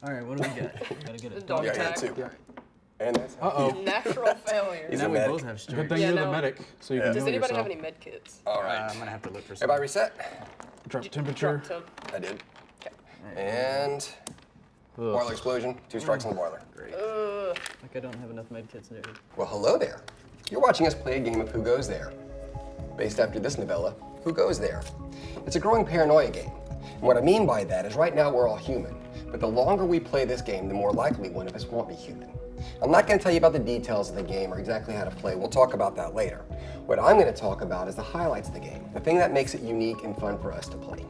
All right, what do we got? Gotta get it. Dog Yeah, tag. too. And that's Natural failure. Now we both have Good strength. thing Yeah, you're the no. medic, so you can Does heal anybody yourself. have any med kits? all right. I'm gonna have to look for Everybody something. reset? Drop temperature. Drop temp. I did. Okay. And boiler explosion. 2 strikes on the boiler. Great. Like I don't have enough med kits there. Well, hello there. You're watching us play a game of Who Goes There, based after this novella, Who Goes There. It's a growing paranoia game. And what I mean by that is right now we're all human, but the longer we play this game, the more likely one of us won't be human. I'm not going to tell you about the details of the game or exactly how to play. We'll talk about that later. What I'm going to talk about is the highlights of the game, the thing that makes it unique and fun for us to play.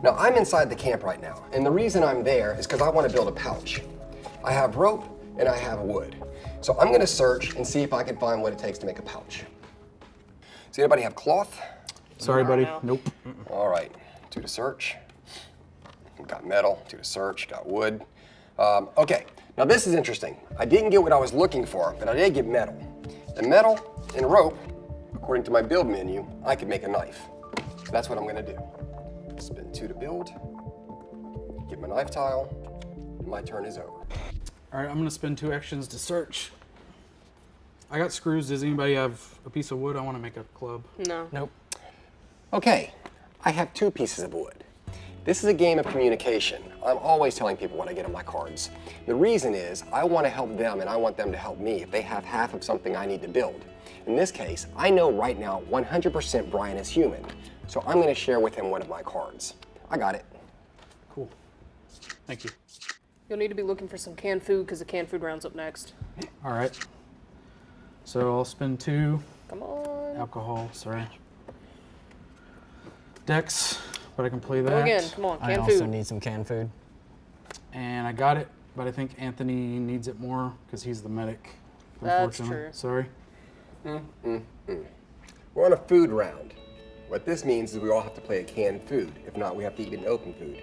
Now, I'm inside the camp right now, and the reason I'm there is because I want to build a pouch. I have rope and I have wood. So I'm going to search and see if I can find what it takes to make a pouch. Does anybody have cloth? Sorry, buddy. No. Nope. All right, 2 to search. We've got metal, 2 to search, got wood. Okay, now this is interesting. I didn't get what I was looking for, but I did get metal. And metal and rope, according to my build menu, I could make a knife. So that's what I'm gonna do. Spend 2 to build, get my knife tile, and my turn is over. All right, I'm gonna spend 2 actions to search. I got screws. Does anybody have a piece of wood? I want to make a club. No. Nope. Okay, I have 2 pieces of wood. This is a game of communication. I'm always telling people what I get on my cards. The reason is I want to help them and I want them to help me if they have half of something I need to build. In this case, I know right now 100% Brian is human, so I'm going to share with him one of my cards. I got it. Cool. Thank you. You'll need to be looking for some canned food because the canned food round's up next. All right. So I'll spend 2 Come on. alcohol. Sorry. Dex, but I can play that. Go again. Come on. I Canned also food. need some canned food. And I got it, but I think Anthony needs it more because he's the medic. That's Unfortunately. true. Sorry. We're on a food round. What this means is we all have to play a canned food. If not, we have to eat an open food.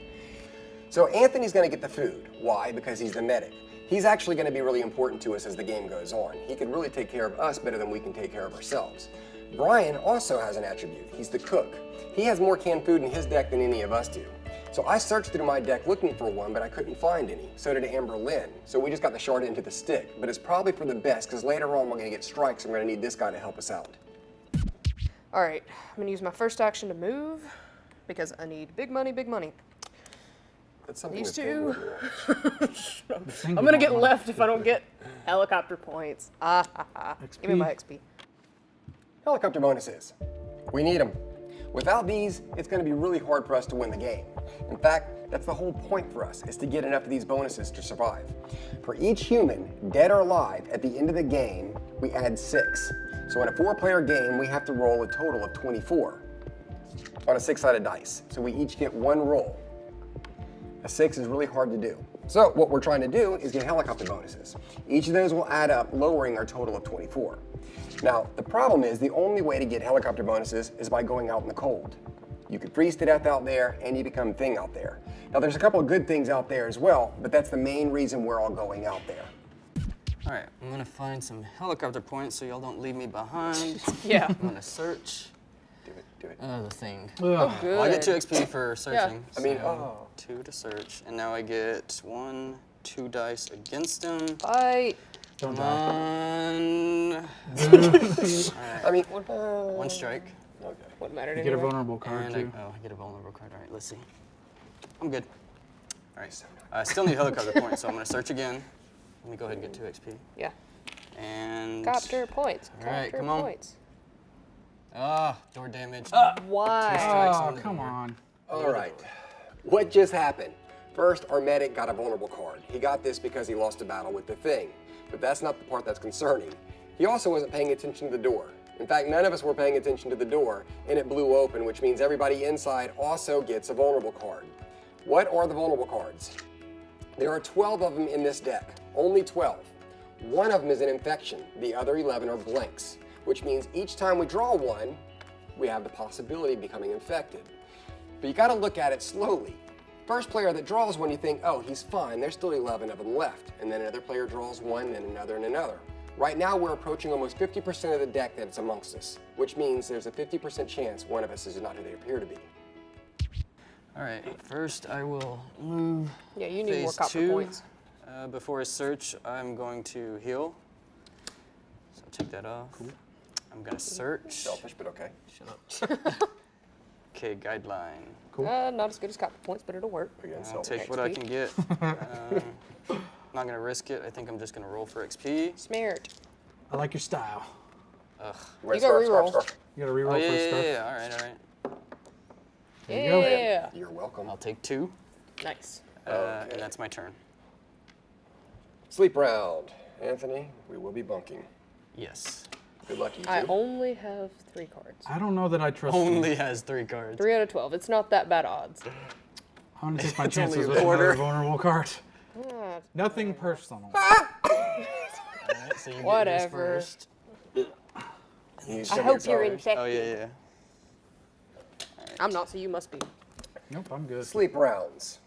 So Anthony's gonna get the food. Why? Because he's the medic. He's actually gonna be really important to us as the game goes on. He can really take care of us better than we can take care of ourselves. Brian also has an attribute. He's the cook. He has more canned food in his deck than any of us do. So I searched through my deck looking for one, but I couldn't find any. So did Amber Lynn. So we just got the short end of the stick. But it's probably for the best, because later on we're gonna get strikes and we're gonna need this guy to help us out. All right. I'm going to use my first action to move because I need big money, big money. That's something These to two. I'm I'm going to get left if I don't get helicopter points. Give me my XP. Helicopter bonuses. We need them. Without these, it's going to be really hard for us to win the game. In fact, that's the whole point for us, is to get enough of these bonuses to survive. For each human, dead or alive, at the end of the game, we add 6. So in a 4-player game, we have to roll a total of 24 on a 6-sided dice. So we each get 1 roll. A 6 is really hard to do. So what we're trying to do is get helicopter bonuses. Each of those will add up, lowering our total of 24. Now, the problem is the only way to get helicopter bonuses is by going out in the cold. You could freeze to death out there, and you become thing out there. Now, there's a couple of good things out there as well, but that's the main reason we're all going out there. All right, I'm gonna find some helicopter points so y'all don't leave me behind. Yeah. I'm gonna search. Do it. The thing. Oh, good. Well, I get 2 XP for searching. I mean, so 2 to search, and now I get 1, 2 dice against him. Fight. Don't Come die. on. I mean, 1 strike. okay. What mattered You get a anyway? vulnerable card And too. I get a vulnerable card. All right, let's see. I'm good. All right, I still need helicopter points, so I'm gonna search again. Let me go ahead and get 2 XP. Yeah. And Copter points. All right, Copter come on. points. door damage. Why? strikes Oh, on the come board. on. All right. What just happened? First, our medic got a vulnerable card. He got this because he lost a battle with the thing. But that's not the part that's concerning. He also wasn't paying attention to the door. In fact, none of us were paying attention to the door, and it blew open, which means everybody inside also gets a vulnerable card. What are the vulnerable cards? There are 12 of them in this deck, only 12. One of them is an infection, the other 11 are blanks, which means each time we draw one, we have the possibility of becoming infected. But you gotta look at it slowly. First player that draws one, you think, oh, he's fine, there's still 11 of them left. And then another player draws one, then another, and another. Right now, we're approaching almost 50% of the deck that's amongst us, which means there's a 50% chance one of us is not who they appear to be. All right, first I will move Yeah, you need more phase copper 2. points. Before I search, I'm going to heal. So I'll take that off. Cool. I'm gonna search. Selfish, but okay. Shut up. Okay, guideline. Cool. Not as good as copper points, but it'll work. Again, I'll selfish. take what I can get. Not gonna risk it. I think I'm just gonna roll for XP. Smart. I like your style. Ugh. Where's You go scarf, reroll. scarf? You gotta reroll Oh, yeah, for yeah, stuff. yeah, all right, all right. There you go. Yeah. You're welcome. I'll take 2, Nice. Okay. and that's my turn. Sleep round. Anthony, we will be bunking. Yes. Good luck, you two. I only have 3 cards. I don't know that I trust you. Only has 3 cards. 3 out of 12. It's not that bad odds. I'm gonna take my It's only chances a with quarter. another vulnerable card. Ah, Nothing personal. All right, so you get yours Whatever. first. You I show me hope your you're time. infected. Oh, yeah, yeah. I'm not, so you must be. Nope, I'm good. Sleep rounds.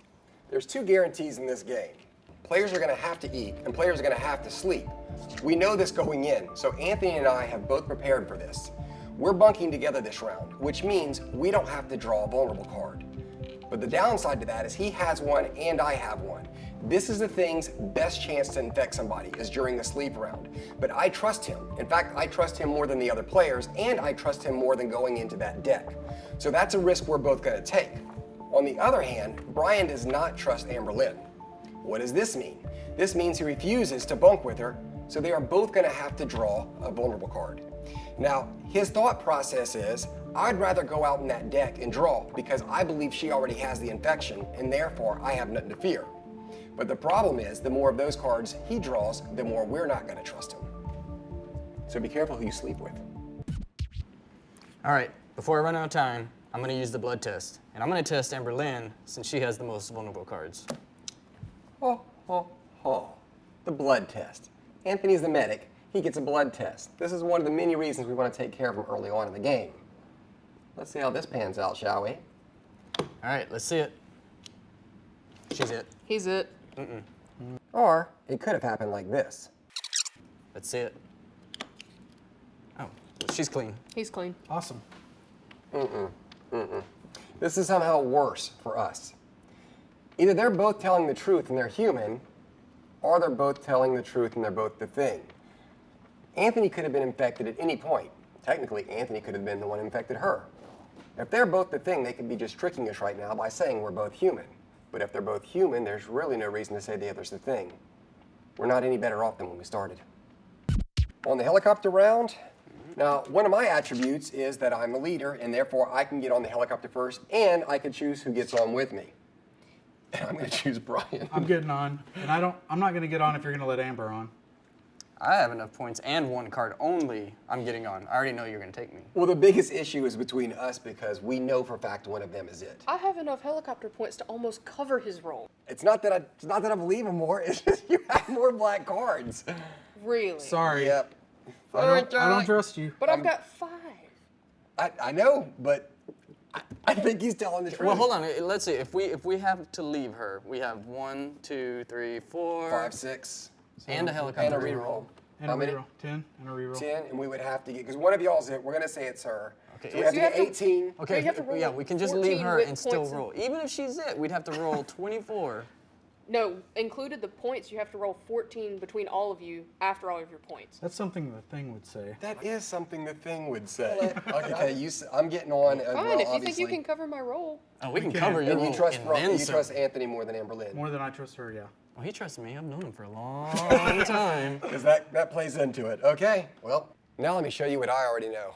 There's 2 guarantees in this game. Players are going to have to eat, and players are going to have to sleep. We know this going in, so Anthony and I have both prepared for this. We're bunking together this round, which means we don't have to draw a vulnerable card. But the downside to that is he has one and I have one. This is the thing's best chance to infect somebody is during the sleep round. But I trust him. In fact, I trust him more than the other players, and I trust him more than going into that deck. So that's a risk we're both going to take. On the other hand, Brian does not trust Amber Lynn. What does this mean? This means he refuses to bunk with her, so they are both going to have to draw a vulnerable card. Now, his thought process is, I'd rather go out in that deck and draw because I believe she already has the infection, and therefore I have nothing to fear. But the problem is, the more of those cards he draws, the more we're not going to trust him. So be careful who you sleep with. All right, before I run out of time, I'm gonna use the blood test. And I'm gonna test Amber Lynn since she has the most vulnerable cards. The blood test. Anthony's the medic. He gets a blood test. This is one of the many reasons we want to take care of him early on in the game. Let's see how this pans out, shall we? All right, let's see it. She's it. He's it. Or it could have happened like this. Let's see it. Oh, she's clean. He's clean. Awesome. This is somehow worse for us. Either they're both telling the truth and they're human, or they're both telling the truth and they're both the thing. Anthony could have been infected at any point. Technically, Anthony could have been the one who infected her. If they're both the thing, they could be just tricking us right now by saying we're both human. But if they're both human, there's really no reason to say the other's the thing. We're not any better off than when we started. On the helicopter round, now one of my attributes is that I'm the leader, and therefore I can get on the helicopter first, and I can choose who gets on with me. And I'm going to choose Brian. I'm getting on, and I'm not gonna get on if you're gonna let Amber on. I have enough points and 1 card only. I'm getting on. I already know you're gonna take me. Well, the biggest issue is between us because we know for a fact one of them is it. I have enough helicopter points to almost cover his role. It's not that I believe him more. It's just you have more black cards. Really? Sorry. Yep. I don't trust you. But I've got 5. I know, but I think he's telling the truth. Well, hold on. Let's see. If we have to leave her, we have 1, 2, 3, 4, 5, 6, and a helicopter and a reroll. And How a many? reroll. 10 and a reroll. 10, and we would have to get, because one of y'all's it. We're going to say it's her. Okay, So we have to you have get to- 18. Okay, you have to roll yeah, we can just leave 14 her with and still points roll. Even if she's it, we'd have to roll 24. No, included the points, you have to roll 14 between all of you after all of your points. That's something the thing would say. That is something the thing would say. Okay, I'm getting on. Fine, well, if you think obviously. you can cover my role. Oh, we can can. cover your And roll you trust and Brian, then you some. trust Anthony more than Amber Lynn. More than I trust her, yeah. Well, he trusts me. I've known him for a long time. Because that plays into it. Okay, well, now let me show you what I already know.